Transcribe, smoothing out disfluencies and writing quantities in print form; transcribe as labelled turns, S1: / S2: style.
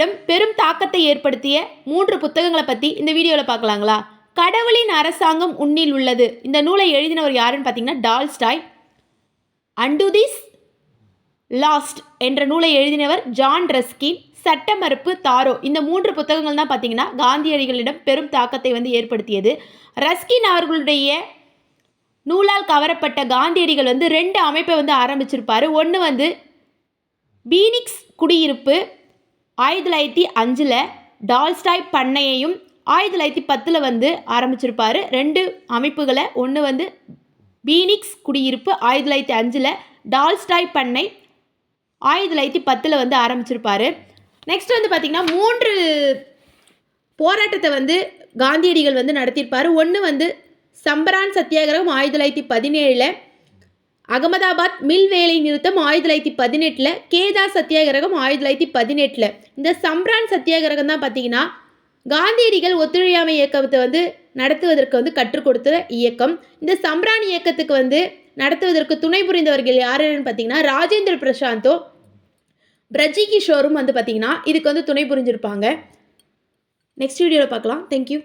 S1: காந்தியடிகளிடம் பெரும் தாக்கத்தை ஏற்படுத்திய 3 புத்தகங்களை பற்றி இந்த வீடியோவில் பார்க்கலாங்களா? கடவுளின் அரசாங்கம் உன்னில் உள்ளது இந்த நூலை எழுதினவர் யாருன்னு பார்த்தீங்கன்னா டால்ஸ்டாய். அண்டு திஸ் லாஸ்ட் என்ற நூலை எழுதினவர் ஜான் ரஸ்கின். சட்ட மறுப்பு தாரோ இந்த 3 புத்தகங்கள் தான் பார்த்தீங்கன்னா காந்தியடிகளிடம் பெரும் தாக்கத்தை ஏற்படுத்தியது. ரஸ்கின் அவர்களுடைய நூலால் கவரப்பட்ட காந்தியடிகள் 2 அமைப்பை ஆரம்பிச்சிருப்பார். ஒன்று பீனிக்ஸ் குடியிருப்பு 1905 டால்ஸ்டாய் பண்ணையையும் 1910 ஆரம்பிச்சிருப்பார். 2 அமைப்புகளை, ஒன்று பீனிக்ஸ் குடியிருப்பு 1905 டால்ஸ்டாய் பண்ணை 1910 ஆரம்பிச்சிருப்பார். நெக்ஸ்ட் பார்த்திங்கன்னா 3 போராட்டத்தை காந்தியடிகள் நடத்தியிருப்பார். ஒன்று சம்பரான் சத்தியாகிரகம் 1917, அகமதாபாத் மில் வேலை நிறுத்தம் 1918, கேதா சத்தியாகிரகம் 1918. இந்த சம்பரான் சத்தியாகிரகம் தான் பார்த்திங்கன்னா காந்தியடிகள் ஒத்துழையாமை இயக்கத்தை நடத்துவதற்கு கற்றுக் கொடுத்த இயக்கம். இந்த சம்பரான் இயக்கத்துக்கு நடத்துவதற்கு துணை புரிந்தவர்கள் யாருன்னு பார்த்தீங்கன்னா ராஜேந்திர பிரசாந்தோ பிரஜி கிஷோரும் பார்த்தீங்கன்னா இதுக்கு துணை புரிஞ்சிருப்பாங்க. நெக்ஸ்ட் வீடியோவில் பார்க்கலாம். தேங்க்யூ.